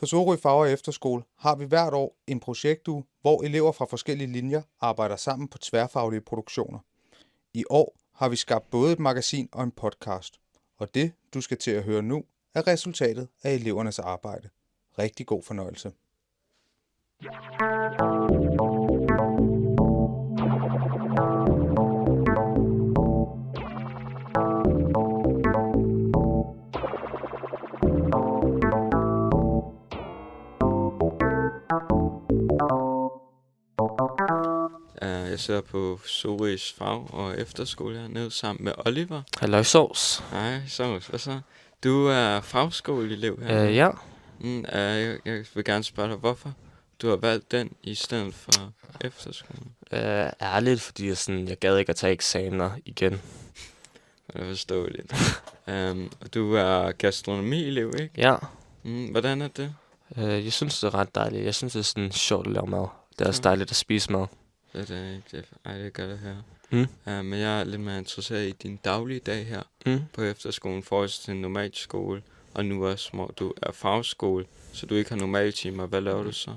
På Sorø Fag- og Efterskole har vi hvert år en projektuge, hvor elever fra forskellige linjer arbejder sammen på tværfaglige produktioner. I år har vi skabt både et magasin og en podcast, og det, du skal til at høre nu, er resultatet af elevernes arbejde. Rigtig god fornøjelse. Jeg sidder på Sorøs Fag- og Efterskole hernede sammen med Oliver. Halløj sovs. Hej, Sovs. Hvad så? Du er fagskoleelev her. Ja. Jeg vil gerne spørge dig, hvorfor du har valgt den i stedet for efterskolen. Ærligt, fordi jeg gad ikke at tage eksamener igen. Det er forståeligt. Og du er gastronomielev, ikke? Ja. Hvordan er det? Jeg synes, det er ret dejligt. Jeg synes, det er sådan sjovt at lave mad. Det er også dejligt at spise mad. Det er ikke. Det er godt at høre. Mm. Men jeg er lidt mere interesseret i din daglige dag her på efterskolen, forhold til en normal skole, og nu også, hvor du er fagskole, så du ikke har normale timer. Hvad laver du så?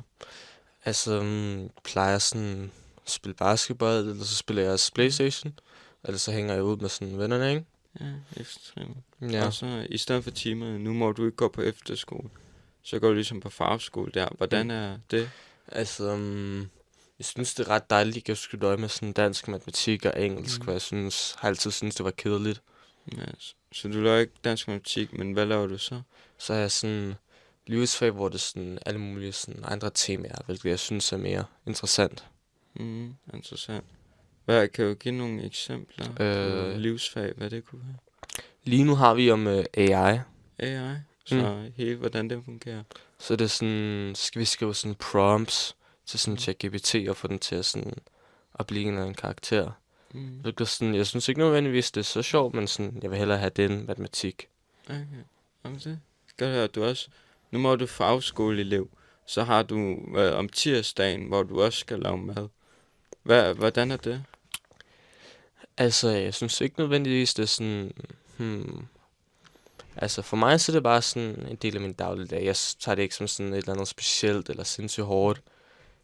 Plejer sådan at spille basketball, eller så spiller jeg også Playstation, eller så hænger jeg ud med sådan vennerne, ikke? Ja, eftertræning. Ja. Og så i stedet for timerne, nu må du ikke gå på efterskole, så går du ligesom på fagskole der. Hvordan er det? Jeg synes, det er ret dejligt, at jeg skulle øje med sådan dansk, matematik og engelsk, for jeg har altid syntes, det var kedeligt. Ja, så du laver ikke dansk matematik, men hvad laver du så? Så er jeg sådan livsfag, hvor det er sådan alle mulige sådan andre temaer, hvilket jeg synes er mere interessant. Interessant. Kan du give nogle eksempler på livsfag, hvad det kunne være? Lige nu har vi om AI. AI? Så hele, hvordan det fungerer? Så det er sådan, så skal vi skrive sådan prompts til sådan ChatGPT og få den til at blive en eller anden karakter. Hvilket sådan, jeg synes ikke nødvendigvis, det er så sjovt, men sådan, jeg vil hellere have den matematik. Okay, om det skal du høre, du også. Nu må du fagskoleelev, så har du om tirsdagen, hvor du også skal lave mad. Hvordan er det? Jeg synes ikke nødvendigvis, det er sådan... for mig så er det bare sådan en del af min dagligdag. Jeg tager det ikke som sådan et eller andet specielt eller sindssygt hårdt.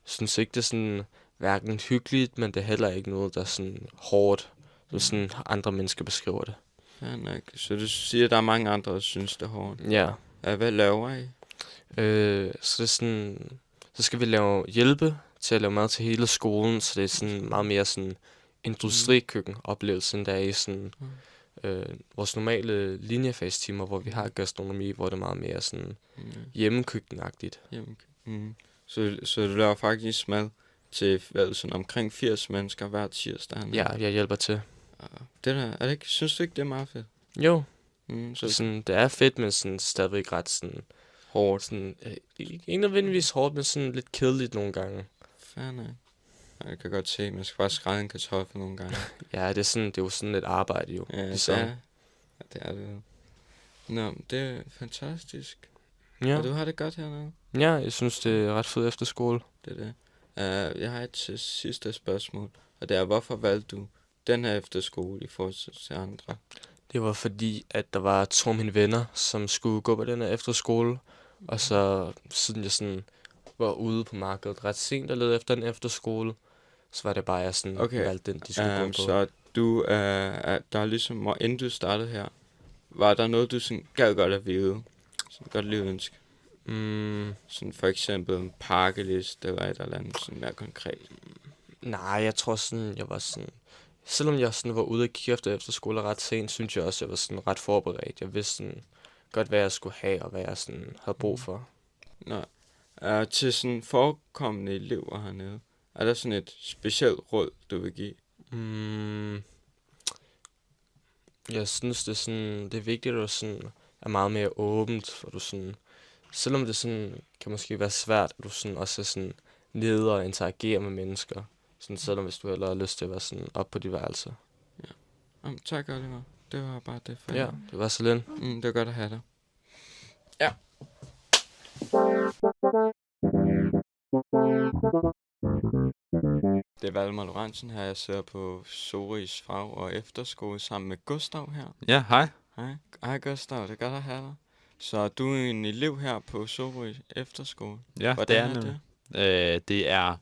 Jeg synes ikke, det er sådan hverken hyggeligt, men det er heller ikke noget, der er sådan hårdt, som sådan andre mennesker beskriver det. Ja, nok. Så du siger, at der er mange andre, der synes, det er hårdt. Ja. Hvad laver I? Så det er sådan... Så skal vi hjælpe til at lave mad til hele skolen, så det er sådan meget mere sådan industrikøkken-oplevelse, end der er i sådan vores normale linjefagstimer, hvor vi har gastronomi, hvor det er meget mere sådan hjemmekøkkenagtigt. Så du laver faktisk mad til sådan omkring 80 mennesker hver tirsdag? Ja, jeg hjælper til. Det der, er det ikke, synes du ikke, det er meget fedt? Jo. Så sådan, det er fedt, men sådan stadigvæk ret sådan hårdt. Sådan, ikke nødvendigvis hårdt, men sådan lidt kedeligt nogle gange. Færdig. Jeg kan godt se, man skal bare skræde en kartoffel nogle gange. Ja, det er jo sådan et arbejde jo. Ja, det er det. Nå, det er fantastisk. Ja. Og du har det godt hernede? Ja, jeg synes, det er ret fedt efterskole. Det er det. Jeg har et sidste spørgsmål, og det er, hvorfor valgte du den her efterskole i forhold til andre? Det var fordi, at der var 2 af mine venner, som skulle gå på den her efterskole, og så siden jeg sådan var ude på markedet ret sent og lede efter en efterskole, så var det bare, jeg sådan valgte den, de skulle gå på. Så du, der er ligesom, inden du startede her, var der noget, du sådan gad godt at vide? Sådan godt lige ønske? Sådan for eksempel en pakkeliste, eller et eller andet sådan mere konkret? Nej, jeg tror sådan, jeg var sådan... Selvom jeg sådan var ude og kigge efter efterskole ret sent, synes jeg også, jeg var sådan ret forberedt. Jeg vidste sådan godt, hvad jeg skulle have, og hvad jeg sådan havde brug for. Nå, til sådan forekommende elever hernede, er der sådan et specielt råd, du vil give? Jeg synes, det er vigtigt, at du sådan er meget mere åbent, for du sådan... Selvom det sådan kan måske være svært, at du sådan også er sådan nede og interagerer med mennesker. Sådan, selvom hvis du heller har lyst til at være sådan op på dit værelse. Ja. Tak, Oliver. Det var bare det for Ja, det var så lidt. Det var godt at have dig. Ja. Det er Valdemar Lorentzen her. Jeg sidder på Sorøs Fag- og Efterskole sammen med Gustav her. Ja, hej. Hej, Gustav. Det er godt at have dig. Så du er en elev her på Sorø Efterskole. Ja, Hvordan det er er det? nemlig. Det er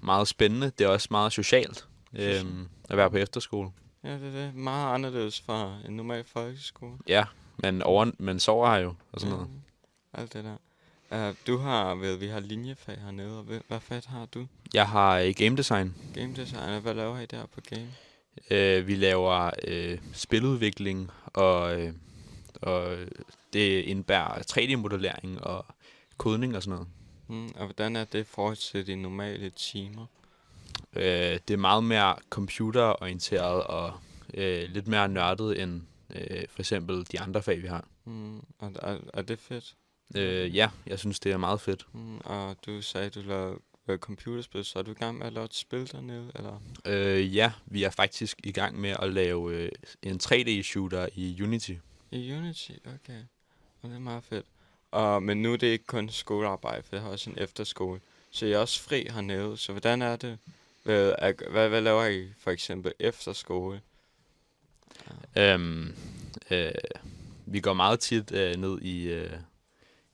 meget spændende. Det er også meget socialt at være på efterskole. Ja, det er det. Meget anderledes fra en normal folkeskole. Ja, man sover her jo og sådan noget. Alt det der. Du har vi har linjefag hernede, og hvad fag har du? Jeg har game design. Game design, hvad laver I der på game? Vi laver spiludvikling, og det indebærer 3D-modellering og kodning og sådan noget. Og hvordan er det i forhold til de normale timer? Det er meget mere computerorienteret og lidt mere nørdet end for eksempel de andre fag, vi har. Og er det fedt? Ja, jeg synes, det er meget fedt. Og du sagde, du lavede computerspil, så er du i gang med at lave et spil dernede, eller? Ja, vi er faktisk i gang med at lave en 3D-shooter i Unity. I Unity, okay. Og det er meget fedt. Men nu er det ikke kun skolearbejde, for jeg har også en efterskole. Så jeg er også fri hernede, så hvordan er det? Hvad laver I for eksempel efter skole? Vi går meget tit ned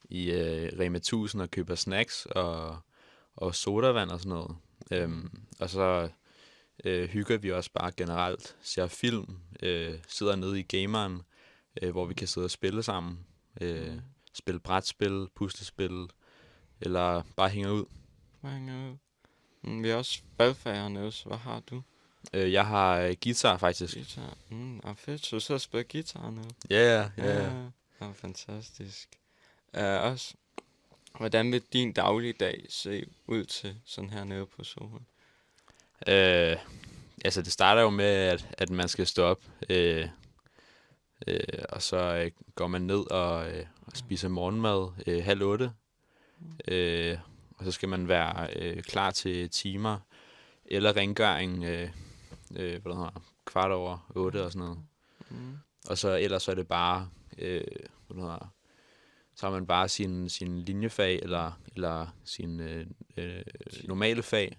i Rema 1000 og køber snacks og sodavand og sådan noget. Og så hygger vi også bare generelt, ser film, sidder nede i gameren, hvor vi kan sidde og spille sammen. Spille brætspil, puslespil, eller bare hænge ud. Vi har også valgfag hernede, så hvad har du? Jeg har guitar faktisk. Guitar? Fedt, så du sidder og spiller guitar hernede? Ja. Fantastisk. Også, hvordan vil din dagligdag se ud til sådan hernede på Sorø? Altså det starter jo med, at man skal stå op, og så går man ned og spiser morgenmad 7:30. Og så skal man være klar til timer eller rengøring 7:15 og sådan noget. Og så ellers så er det bare så har man bare sin linjefag eller sin normale fag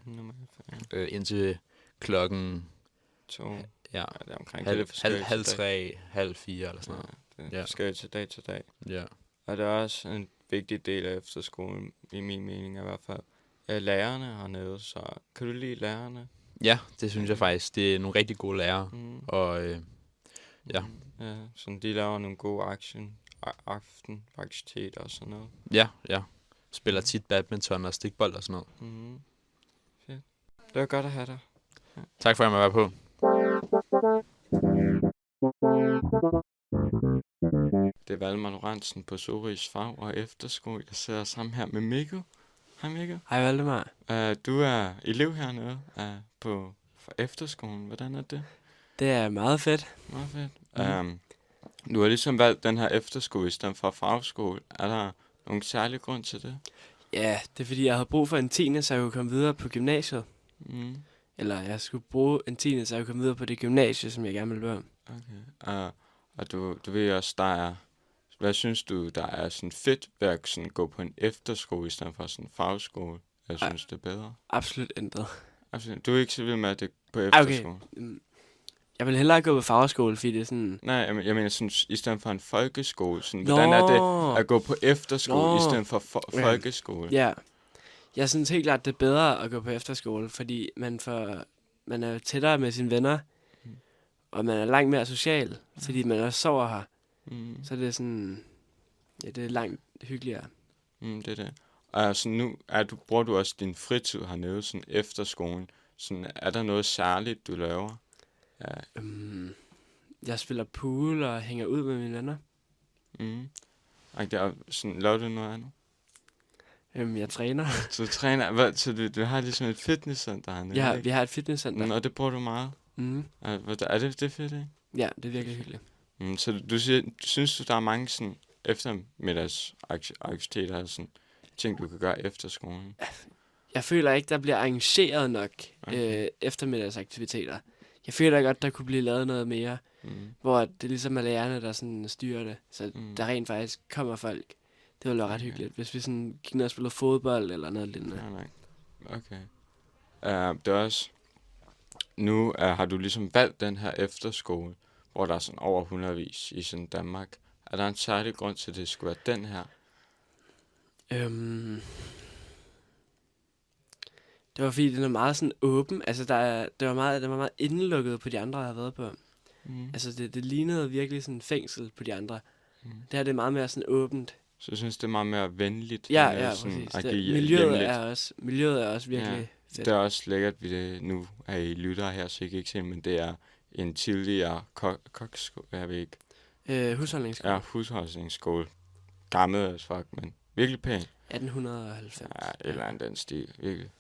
indtil klokken 2. Ja, det er omkring halv 3, halv 4 eller sådan noget. Det er forskelligt til dag til dag. Ja. Og det er også en vigtig del af efterskolen, i min mening i hvert fald. Lærerne hernede, så kan du lide lærerne? Ja, det synes jeg faktisk. Det er nogle rigtig gode lærere. Og ja. Ja, så de laver nogle gode aftenaktiviteter og sådan noget. Ja. Spiller tit badminton og stikbold og sådan noget. Fedt. Det var godt at have dig. Ja. Tak for at jeg måtte være på. Det er Valdemar Lorentzen på Sorøs Fag- og Efterskole. Jeg sidder sammen her med Mikkel. Hej Mikkel. Hej Valdemar. Du er elev hernede på efterskolen. Hvordan er det? Det er meget fedt. Meget fedt. Du har ligesom valgt den her efterskole i stedet for fagskole. Er der nogen særlig grund til det? Ja, det er fordi, jeg havde brug for en 10. så jeg kunne komme videre på gymnasiet. Eller jeg skulle bruge en 10. så jeg kunne komme videre på det gymnasie, som jeg gerne ville være. Okay. Og du ved også, hvad synes du, der er sådan fedt ved at sådan gå på en efterskole i stedet for sådan en fagskole? Jeg synes, det er bedre. Absolut ændret. Absolut. Du er ikke så vild med, at det på efterskole? Okay. Jeg vil hellere gå på fagskole, fordi det er sådan... Nej, jeg mener sådan, i stedet for en folkeskole. Sådan, hvordan er det at gå på efterskole i stedet for folkeskole? Ja. Jeg synes helt klart, det er bedre at gå på efterskole, fordi man er tættere med sine venner, og man er langt mere social, fordi man også sover her. Så det er sådan... Ja, det er langt hyggeligere. Det er det. Altså nu bruger du også din fritid hernede, sådan efter skolen. Sådan, er der noget særligt, du laver? Ja. Jeg spiller pool og hænger ud med mine venner. Laver du noget andet? Jeg træner. Så du træner? Så du har ligesom et fitnesscenter hernede? Ja, vi har et fitnesscenter. Og det bruger du meget? Er det fedt, ikke? Ja, det er virkelig hyggeligt. Så synes du, der er mange sådan eftermiddagsaktiviteter, sådan ting, du kan gøre efter skolen? Jeg føler ikke, der bliver arrangeret nok eftermiddagsaktiviteter. Jeg føler godt, der kunne blive lavet noget mere, hvor det ligesom er lærerne, der sådan styrer det. Så der rent faktisk kommer folk. Det ville være ret hyggeligt, hvis vi sådan gik ned og spillede fodbold eller noget lignende. Okay. Det er også... Nu har du ligesom valgt den her efterskole, hvor der er sådan over 100 i sådan Danmark. Er der en særlig grund til, at det skulle være den her? Det var fordi, den er meget sådan åben. Altså, det var meget indelukket på de andre, jeg har været på. Altså, det lignede virkelig sådan fængsel på de andre. Det her det er meget mere sådan åbent. Så jeg synes, det er meget mere venligt. Ja, sådan, præcis. Miljøet er også virkelig fedt. Det er også lækkert, at det nu er I lyttere her, så I kan ikke se, men det er en tidligere kokskole, jeg ved ikke. Husholdningsskole. Ja, husholdningsskole. Gammel as fuck, men virkelig pæn. 1890. Ja, et eller andet den stil. Virkelig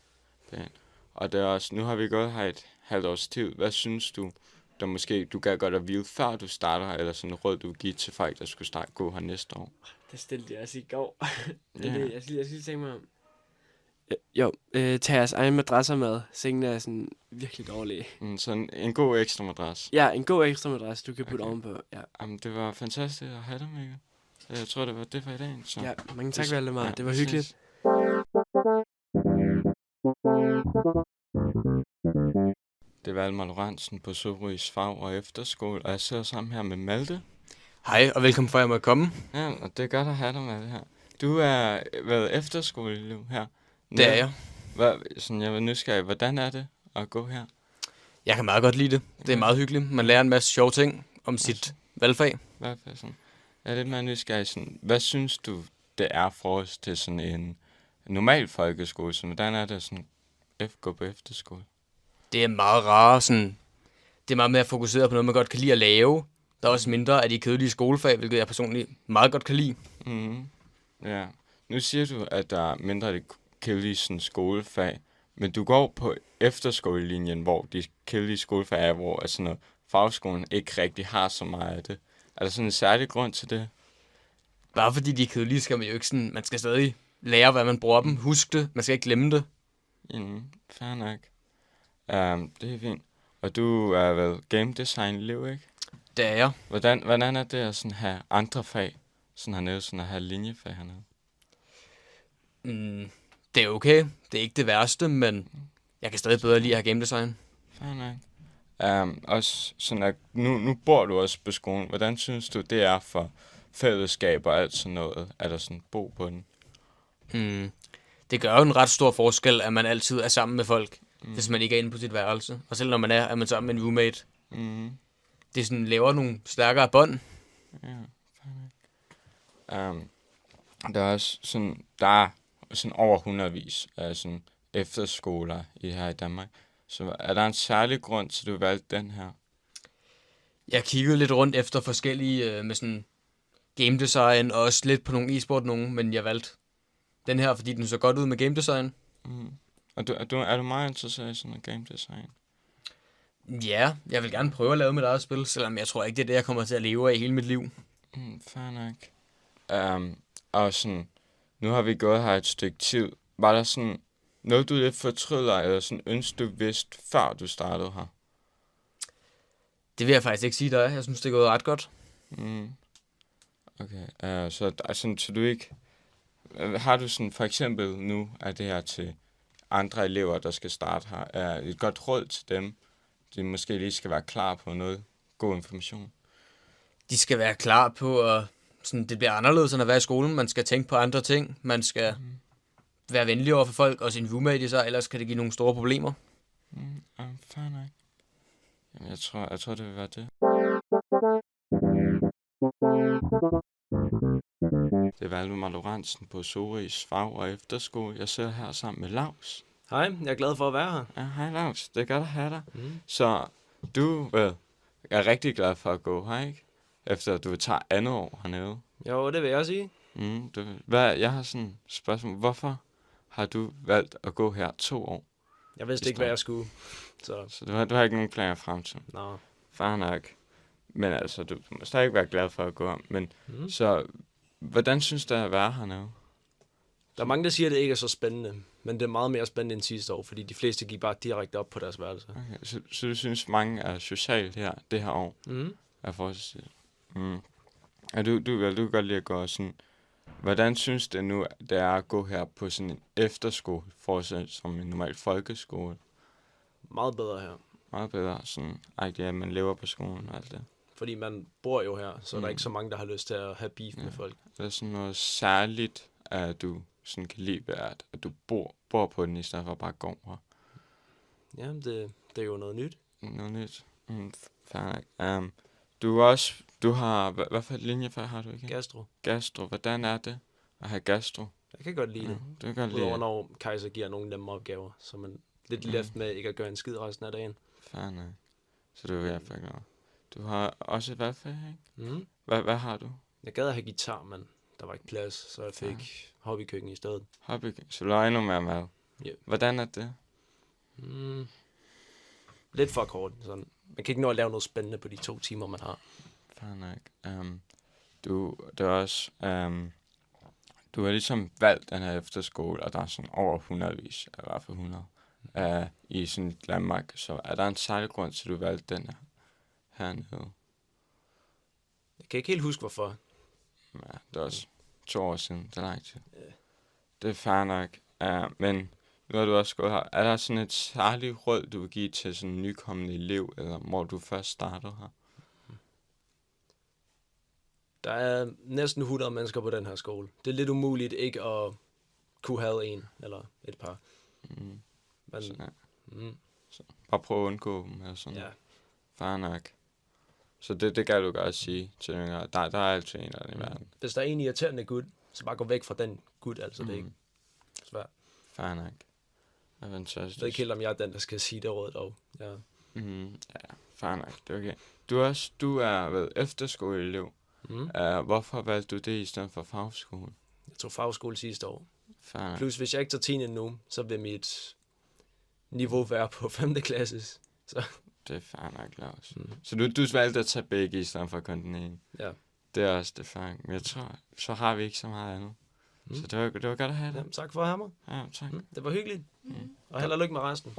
pæn. Og det er også, nu har vi gået her et halvt års tid. Hvad synes du, der måske du kan godt at vide, før du starter her, eller sådan en råd, du vil give til folk, der skulle gå her næste år? Det stillede jeg også i går. Ja. Jeg skal tænke mig om. Tag jeres egen madrasser med. Sengene er sådan virkelig dårlige. Sådan en god ekstra madras. Ja, en god ekstra madras, du kan putte ovenpå. Ja. Jamen, det var fantastisk at have dig, Mikkel. Jeg tror, det var det for i dag. Så. Ja, mange tak, Valdemar. Ja, Det var vi hyggeligt. ses. Det er Valdemar Lorentzen på Sorøs Fag- og Efterskole, og jeg sidder sammen her med Malte. Hej, og velkommen for, at jeg måtte komme. Ja, og det er godt at have dig, Malte, her. Du er været efterskoleelev her. Det er jeg. Jeg var nysgerrig. Hvordan er det at gå her? Jeg kan meget godt lide det. Det er meget hyggeligt. Man lærer en masse sjove ting om sit valgfag. Hvad er sådan? Jeg er lidt mere nysgerrig. Sådan, hvad synes du, det er for os til sådan en normal folkeskole? Så hvordan er det sådan gå på efterskole? Det er meget rart. Sådan, det er meget mere fokuseret på noget, man godt kan lide at lave. Der er også mindre af de kedelige skolefag, hvilket jeg personligt meget godt kan lide. Mm-hmm. Ja. Nu siger du, at der er mindre af det kedelige sådan, skolefag, men du går på efterskolelinjen, hvor de kedelige skolefag er, hvor altså, når fagskolen ikke rigtig har så meget af det. Er der sådan en særlig grund til det? Bare fordi de er kedelige, skal man jo ikke sådan... Man skal stadig lære, hvad man bruger dem. Husk det. Man skal ikke glemme det. Fair nok. Det er fint. Og du er vel game design elev, ikke? Det er jeg. Hvordan er det at sådan have andre fag, sådan hernede, sådan at have linjefag hernede? Det er okay. Det er ikke det værste, men jeg kan stadig bedre lide at have game design. Fair nok. Også sådan at nu bor du også på skolen. Hvordan synes du, det er for fællesskab og alt sådan noget? Er der sådan bo på den? Det gør jo en ret stor forskel, at man altid er sammen med folk, hvis man ikke er inde på sit værelse. Og selv når man er man sammen med en roommate. Det sådan laver nogle stærkere bånd. Ja, fair nok. Der er også sådan over hundredvis af sådan efterskoler her i Danmark. Så er der en særlig grund til, at du valgte den her? Jeg kiggede lidt rundt efter forskellige med sådan game design, og også lidt på nogle e-sport nogen, men jeg valgte den her, fordi den så godt ud med game design. Og er du meget interesseret i sådan noget game design? Ja, jeg vil gerne prøve at lave mit eget spil, selvom jeg tror ikke, det er det, jeg kommer til at leve af hele mit liv. Fair nok. Og sådan, nu har vi gået her et stykke tid. Var der sådan noget, du lidt fortryder, eller sådan ønske, du vidste, før du startede her? Det vil jeg faktisk ikke sige, der er. Jeg synes, det er gået ret godt. Okay, så du ikke... Har du sådan, for eksempel nu, er det her til andre elever, der skal starte her, er et godt råd til dem, de måske lige skal være klar på noget god information? De skal være klar på, at sådan, det bliver anderledes end at være i skolen. Man skal tænke på andre ting. Man skal være venlig over for folk og sin roommate i sig, ellers kan det give nogle store problemer. Fair nok. Jamen, jeg tror, det vil være det. Det er Valdemar Lorentzen på Sorøs Fag- og Efterskole. Jeg sidder her sammen med Laus. Hej, jeg er glad for at være her. Ja, hej Laus. Det er godt at have dig. Så du er rigtig glad for at gå her, ikke? Efter du tager andet år hernede. Jo, det vil jeg sige. Jeg har sådan et spørgsmål. Hvorfor har du valgt at gå her 2 år? Jeg vidste ikke, hvad jeg skulle. Så du har ikke nogen planer frem til? Nå. Fair nok. Men altså, du må stadig være glad for at gå her. Men så, hvordan synes du at være hernede? Der er mange, der siger, at det ikke er så spændende. Men det er meget mere spændende end sidste år, fordi de fleste gik bare direkte op på deres værelse. Okay, så du synes, mange er socialt her, det her år? Er forholdsvis. Ja, du kan godt lide at gå sådan... Hvordan synes du nu, det er at gå her på sådan en efterskole, fortsat som en normal folkeskole? Meget bedre her. Meget bedre, sådan, at man lever på skolen og alt det. Fordi man bor jo her, så der er ikke så mange, der har lyst til at have beef med folk. Det er sådan noget særligt, at du sådan kan lide ved, at du bor på den, i stedet for bare at gå her. Jamen, det er jo noget nyt. Noget nyt. Fair nok. Du er også, du har, hvad for et linjefag har du ikke? Gastro. Gastro. Hvordan er det at have gastro? Jeg kan godt lide det. Du kan godt lide Udover det. når Kaiser giver nogle nemme opgaver, så man lidt left med ikke at gøre en skid resten af dagen. Fair nok. Så du er i hvert fald glad. Du har også et valgfag, ikke? Mm. Hvad har du? Jeg gad at have guitar, men der var ikke plads, så jeg fik hobbykøkken i stedet. Hobby. Så du har endnu mere mad. Ja. Hvordan er det? Lidt for kort. Sådan. Man kan ikke nå at lave noget spændende på de 2 timer, man har. Fair nok. Det er også, du har ligesom valgt den her efterskole, og der er sådan over 100-vis, eller i hvert fald 100, i sådan Danmark. Så er der en særlig grund til, at du valgte den her hernede? Jeg kan ikke helt huske, hvorfor. Ja, det er også 2 år siden, det er lang tid. Det er fair nok. Men nu har du også gået her. Er der sådan et særligt råd, du vil give til sådan en nykommende elev, eller hvor du først startede her? Der er næsten 100 mennesker på den her skole. Det er lidt umuligt ikke at kunne have en eller et par. Men, Så bare prøv at undgå dem, eller sådan. ja. Fair nok. Så det kan du godt sige til yngre. Der er altid en eller anden i verden. Hvis der er en irriterende gut, så bare gå væk fra den gut, altså det er ikke svært. Fair nok. Det er fantastisk. Jeg ved ikke helt, om jeg er den, der skal sige det råd dog. Ja. Ja, fair nok. Det er okay. Du er ved efterskoleelev. Hvorfor valgte du det i stedet for fagskole? Jeg tog fagskole sidste år. Fair nok. Plus, hvis jeg ikke tager 10. nu, så vil mit niveau være på 5. klasses. Så Det er fair nok, Lars. Så du valgte at tage begge i stedet for kun den ene. ja. Det er også det fair. Men jeg tror, så har vi ikke så meget andet. Så det var godt at have det. Jamen, tak for at have mig. Ja, tak. Det var hyggeligt. Og held og lykke med resten.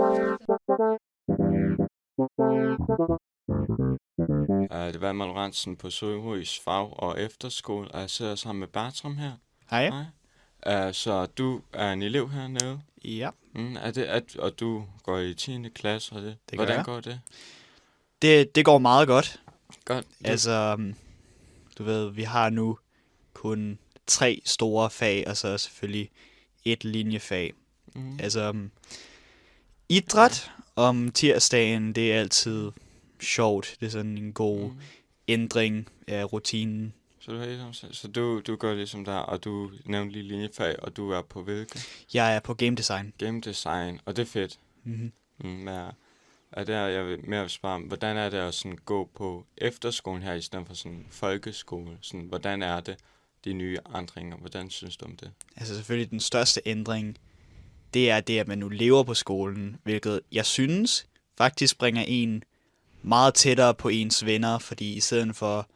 Det var Malou Rantzen på Sørøs Fag- og Efterskole, og jeg sidder sammen med Bertram her. Hej. Så du er en elev hernede, Ja, og du går i 10. klasse, og det. gør Hvordan jeg. går det? det går meget godt. Godt. Altså, du ved, vi har nu kun 3 store fag, og så selvfølgelig et linjefag. Altså, idræt om tirsdagen, det er altid sjovt. Det er sådan en god ændring af rutinen. Så du går ligesom der, og du nævnte lige linjefag, og du er på hvilke? Jeg er på game design. Game design, og det er fedt. Jeg vil mere spørge, hvordan er det at sådan gå på efterskolen her, i stedet for sådan folkeskole? Sådan, hvordan er det, de nye ændringer? Hvordan synes du om det? Altså selvfølgelig den største ændring, det er det, at man nu lever på skolen, hvilket jeg synes faktisk bringer en meget tættere på ens venner, fordi i stedet for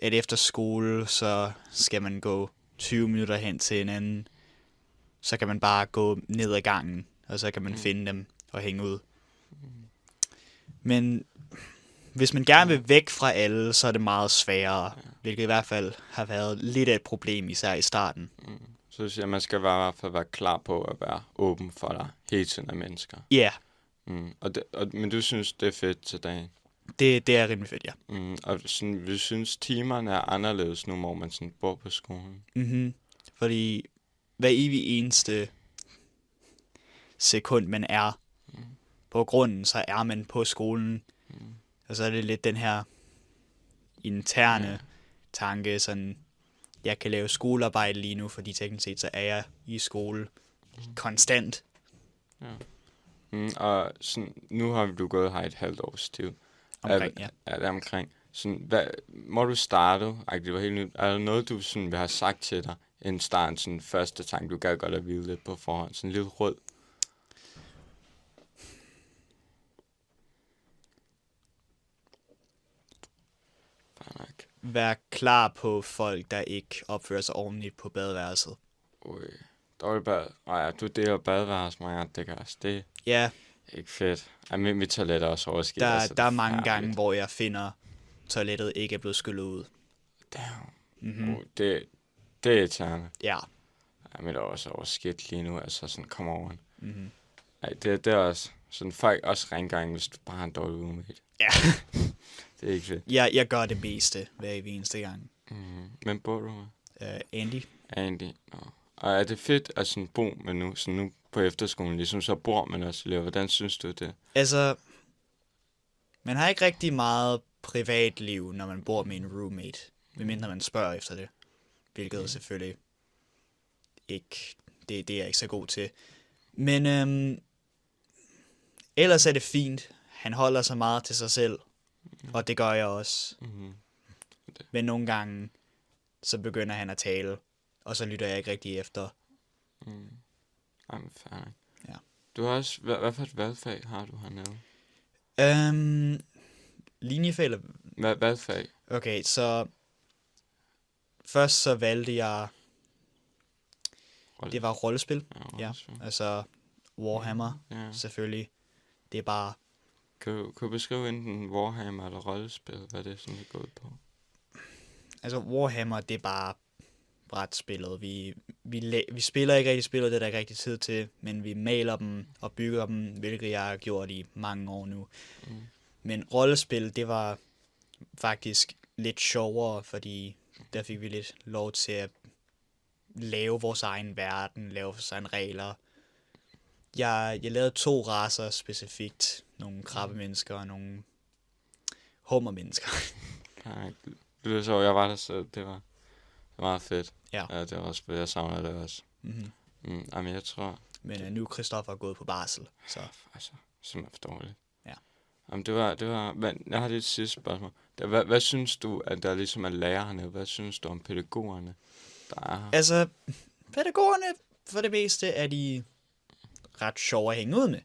at efter skole, så skal man gå 20 minutter hen til en anden, så kan man bare gå ned ad gangen, og så kan man finde dem og hænge ud. Men hvis man gerne vil væk fra alle, så er det meget sværere, hvilket i hvert fald har været lidt af et problem, især i starten. Så du siger, at man skal i hvert fald være klar på at være åben for dig hele tiden af mennesker. Ja, Men du synes, det er fedt til dagen? det er rimelig fedt, ja. Og sådan, vi synes, timerne er anderledes nu, hvor man sådan bor på skolen. Fordi hver evig eneste sekund, man er på grunden, så er man på skolen. Og så er det lidt den her interne tanke, sådan, jeg kan lave skolearbejde lige nu, fordi teknisk set, så er jeg i skole konstant. Og sådan, nu har du gået her et halvt års tid. Omkring, ja. Er det omkring? Sådan, hvor du startede, det var helt nyt. Er der noget, du sådan, vil have sagt til dig, inden starten, sådan første tanke, du gad godt at vide lidt på forhånd? Sådan lidt rød. Vær klar på folk, der ikke opfører sig ordentligt på badeværelset. Dårlig bad. Ja, du deler badeværelse, Maja. Det kan også. Det Ja, er ikke fedt. Mit toilet er også overskidt. der er mange gange, hvor jeg finder, toilettet ikke er blevet skyllet ud. Damn. Det er irriterende. Ja. Mit er også overskidt lige nu. Altså sådan, come on. Det er også... sådan folk også rengøring, hvis du bare har en dårlig roommate. Ja. Det er ikke fedt. Jeg gør det meste hver eneste gang. Hvem bor du med? Andy? Andy. Nå. Og er det fedt at sådan bo med nu på efterskolen, ligesom så bor man også elever? Hvordan synes du det? Altså, man har ikke rigtig meget privatliv, når man bor med en roommate. Medmindre man spørger efter det. Hvilket selvfølgelig ikke, det er jeg ikke så god til. Men ellers er det fint. Han holder sig meget til sig selv. Og det gør jeg også. Men nogle gange, så begynder han at tale. Og så lytter jeg ikke rigtig efter. Jamen, færdig. Ja. Du har også, hvad for et valgfag har du hernede? Linjefag eller... Valgfag? Okay, så... Først så valgte jeg... Det var rollespil. Ja, altså Warhammer, selvfølgelig. Det er bare... Kan du beskrive enten Warhammer eller rollespil, hvad det er sådan, det går ud på? Altså Warhammer, det er bare brætspillet. Vi spiller ikke rigtig spillet, det er der ikke rigtig tid til, men vi maler dem og bygger dem, hvilket jeg har gjort i mange år nu. Men rollespil, det var faktisk lidt sjovere, fordi der fik vi lidt lov til at lave vores egen verden, lave vores egen regler. Jeg lavede 2 racer specifikt. Nogle krabbemennesker og nogle hummermennesker. Nej, det er så, jeg var der, så det var meget fedt. Ja. Ja, det var også, jeg savner det også. Jamen, jeg tror... Men nu er Christoffer gået på barsel, så... Altså, simpelthen for dårligt. Ja. Jamen, det var... Men jeg har lige et sidste spørgsmål. Hvad synes du, at der ligesom er lærerne? Hvad synes du om pædagogerne, der er her? Altså, pædagogerne, for det meste, er de ret sjove at hænge ud med.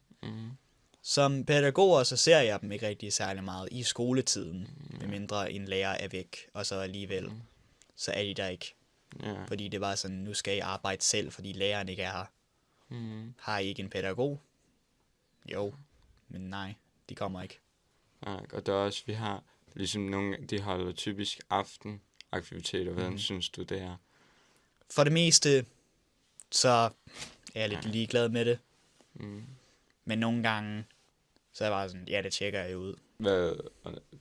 Som pædagoger, så ser jeg dem ikke rigtig særlig meget i skoletiden, medmindre en lærer er væk, og så alligevel, så er de der ikke. Ja. Fordi det var sådan, nu skal I arbejde selv, fordi læreren ikke er her. Har I ikke en pædagog? Jo, men nej, de kommer ikke. Nej, og der er også, vi har ligesom nogle, de holder typisk aftenaktiviteter. Hvordan synes du, det er? For det meste, så er jeg lidt ligeglad med det. Men nogle gange, så er jeg bare sådan, ja, det tjekker jeg ud.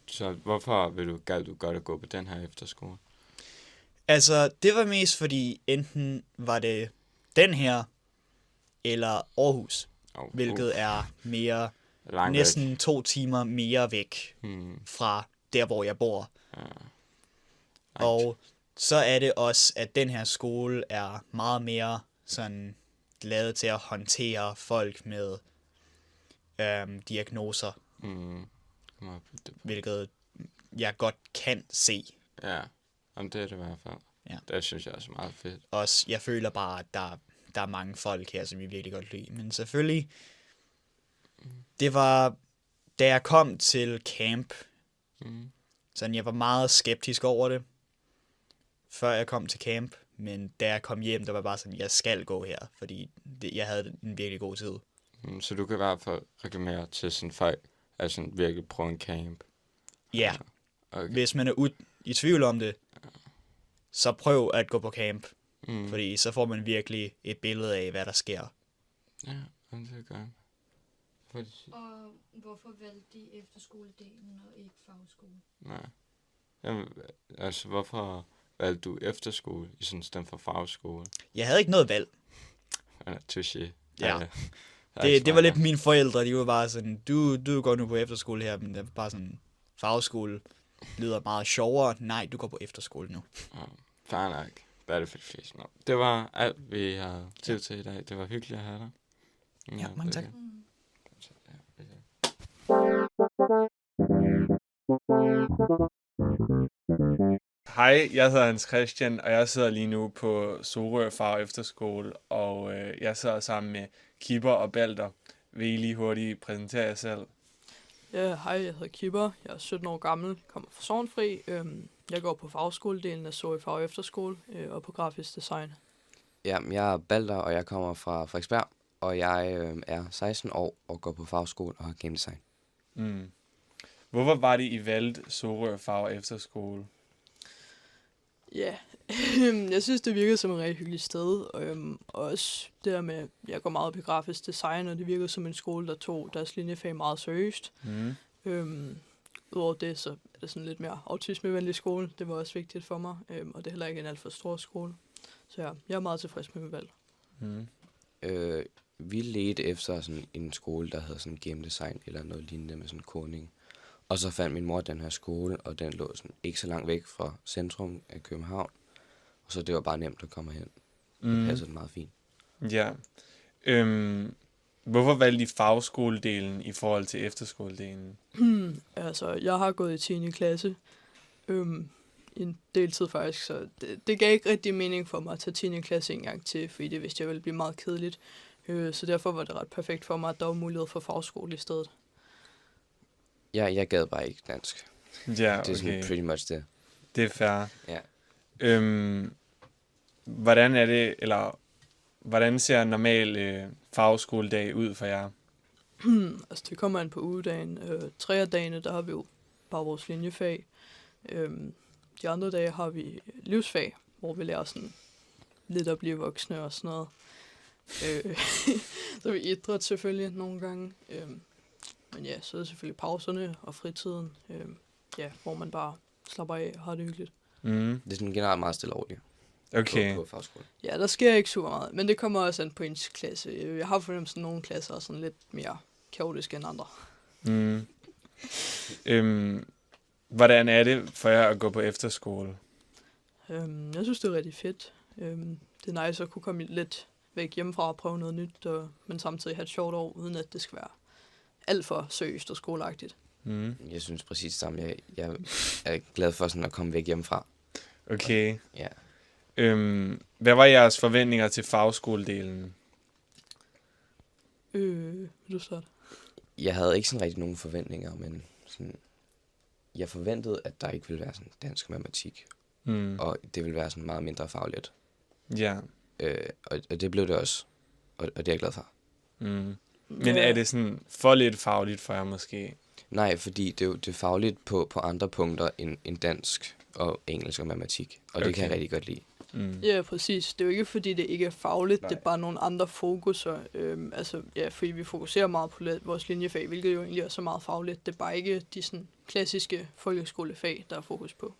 Så hvorfor gad du godt at gå på den her efterskole? Altså, det var mest fordi, enten var det den her, eller Aarhus, hvilket er mere, langt næsten væk. 2 timer mere væk fra der, hvor jeg bor. Og så er det også, at den her skole er meget mere sådan lavet til at håndtere folk med diagnoser, hvilket jeg godt kan se. Ja, om det er det i hvert fald. Ja. Det synes jeg også er meget fedt. Også, jeg føler bare, at der er mange folk her, som jeg virkelig godt lide. Men selvfølgelig, det var, da jeg kom til camp, sådan jeg var meget skeptisk over det, før jeg kom til camp. Men da jeg kom hjem, der var bare sådan, jeg skal gå her, fordi jeg havde en virkelig god tid. Så du kan i hvert fald reklamere til sådan folk, at sådan virkelig prøve en camp. Ja, Okay. hvis man er i tvivl om det, så prøv at gå på camp. Fordi så får man virkelig et billede af, hvad der sker. Ja, det er godt. Og hvorfor valgte de efterskoledelen og ikke fagskole? Nej. Jamen, altså, hvorfor valgte du efterskole i sådan stedet for fagskole? Jeg havde ikke noget valg. Touché. Ja. Det var lidt mine forældre, de var bare sådan, du går nu på efterskole her, men det var bare sådan, fagskole lyder meget sjovere. Nej, du går på efterskole nu. Fair nok. Det er det fedt. Det var alt, vi havde tid til i dag. Det var hyggeligt at have dig. Ja, mange tak. Hej, jeg hedder Hans Christian, og jeg sidder lige nu på Sorø Fag Efterskole, og jeg sidder sammen med Kipper og Balder. Vil I lige hurtigt præsentere jer selv? Ja, hej, jeg hedder Kipper. Jeg er 17 år gammel, kommer fra Sorgenfri. Jeg går på fagskoledelen af Sorø Fag Efterskole og på grafisk design. Ja, jeg er Balder, og jeg kommer fra Frederiksberg, og jeg er 16 år og går på fagskole og har game design. Hvorfor var det, I valgte Sorø Fag Efterskole? Ja, jeg synes, det virkede som et rigtig hyggeligt sted. Og også det der med, jeg går meget op i grafisk design, og det virkede som en skole, der tog deres linjefag meget seriøst. Udover det, så er det sådan lidt mere autismevenlig skole. Det var også vigtigt for mig, og det er heller ikke en alt for stor skole. Så ja, jeg er meget tilfreds med mit valg. Vi ledte efter sådan en skole, der havde sådan game design eller noget lignende med sådan kodning. Og så fandt min mor den her skole, og den lå sådan ikke så langt væk fra centrum af København. Og så det var bare nemt at komme hen. Det passede meget fint. Ja. Hvorfor valgte I fagskoledelen i forhold til efterskoledelen? Altså, jeg har gået i 10. klasse. En del tid faktisk, så det gav ikke rigtig mening for mig at tage 10. klasse en gang til, fordi det vidste jeg ville blive meget kedeligt. Så derfor var det ret perfekt for mig, at der var mulighed for fagskole i stedet. Ja, jeg gad bare ikke dansk. Ja, Det er okay. sådan pretty much det. Det er fair. Ja. Hvordan er det, eller hvordan ser en normal fagskoledag ud for jer? Altså, det kommer an på ugedagen. 3 af dagene, der har vi jo bare vores linjefag. De andre dage har vi livsfag, hvor vi lærer sådan lidt at blive voksne og sådan noget. Så er vi idræt selvfølgelig nogle gange. Men ja, så er det selvfølgelig pauserne og fritiden, hvor man bare slapper af og har det hyggeligt. Det er sådan generelt meget stille over Okay. på fagskole. Ja, der sker ikke super meget, men det kommer også an på ens klasse. Jeg har fornemt, at nogle klasser er sådan lidt mere kaotiske end andre. Hvordan er det for jer at gå på efterskole? Jeg synes, det er rigtig fedt. Det er nice at kunne komme lidt væk hjemmefra og prøve noget nyt, men samtidig have et sjovt år, uden at det skal være alt for seriøst og skoleagtigt. Jeg synes præcis det samme. Jeg er glad for sådan at komme væk hjemmefra. Okay. Ja. Hvad var jeres forventninger til fagskoledelen? Vil du starte? Jeg havde ikke sådan rigtig nogen forventninger, men sådan, jeg forventede, at der ikke ville være sådan dansk og matematik. Og det ville være sådan meget mindre fagligt. Ja. Og det blev det også. Og det er jeg glad for. Men er det sådan for lidt fagligt for jer måske? Nej, fordi det er fagligt på andre punkter end dansk og engelsk og matematik. Og det kan jeg rigtig godt lide. Ja, præcis. Det er jo ikke, fordi det ikke er fagligt, det er bare nogle andre fokuser. Fordi vi fokuserer meget på vores linjefag, hvilket jo egentlig er så meget fagligt. Det er bare ikke de sådan klassiske folkeskolefag, der er fokus på.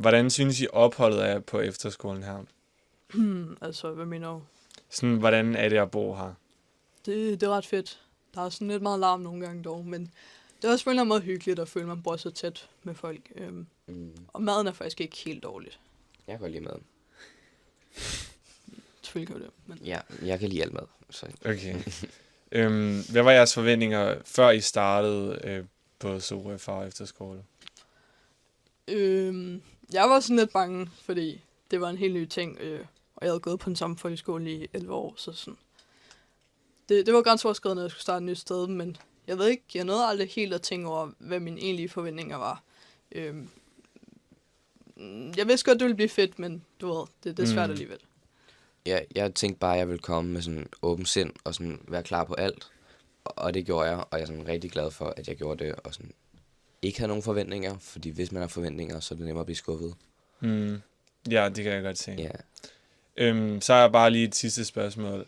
Hvordan synes I opholdet er på efterskolen her? Altså, hvad mener du? Sådan, hvordan er det at bo her? Det er ret fedt. Der er sådan lidt meget larm nogle gange dog, men det er også på en eller anden måde hyggeligt at føle, at man bor så tæt med folk. Og maden er faktisk ikke helt dårligt. Jeg kan godt lide maden. Selvfølgelig kan det. Men... Ja, jeg kan lide alt mad. Så. Okay. Hvad var jeres forventninger, før I startede på Sorø Fag Efterskole? Jeg var sådan lidt bange, fordi det var en helt ny ting, og jeg havde gået på den samme folkeskole i 11 år, så sådan... Det var grænseoverskridende, når jeg skulle starte et nyt sted, men jeg ved ikke, jeg nåede aldrig helt at tænke over, hvad mine egentlige forventninger var. Jeg vidste godt, det ville blive fedt, men du ved, det er svært alligevel. Ja, jeg tænkte bare, at jeg ville komme med sådan åben sind og sådan være klar på alt. Og det gjorde jeg, og jeg er sådan rigtig glad for, at jeg gjorde det, og sådan ikke havde nogen forventninger, fordi hvis man har forventninger, så er det nemmere at blive skuffet. Ja, det kan jeg godt se. Ja. Så har jeg bare lige et sidste spørgsmål.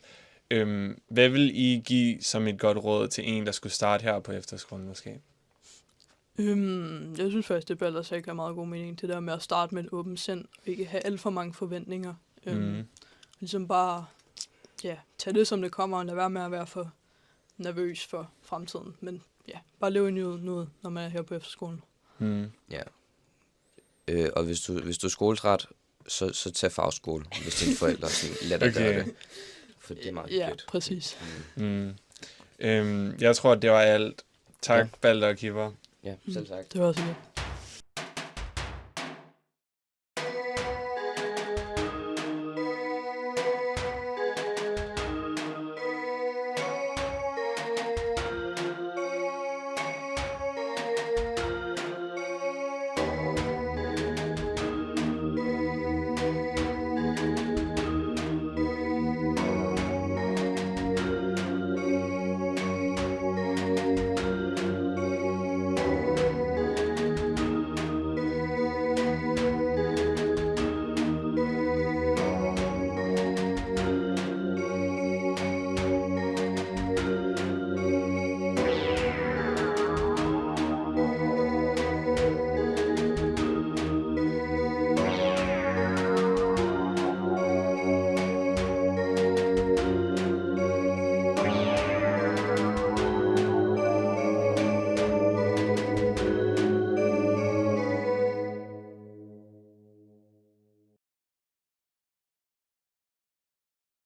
Hvad vil I give som et godt råd til en, der skulle starte her på efterskolen måske? Jeg synes faktisk, det bør ellers ikke have meget god mening, det der med at starte med et åbent sind, og ikke have alt for mange forventninger. Ligesom bare, tage det som det kommer, og lade være med at være for nervøs for fremtiden. Men ja, bare leve i nuet, når man er her på efterskolen. Ja. Og hvis du er skoletræt, så tag fagskole, hvis dine forældre lader dig gøre det. For det er meget Ja, fedt. præcis. Jeg tror, det var alt. Tak, Balder og Kipper. Ja, selv tak. Det var også lidt.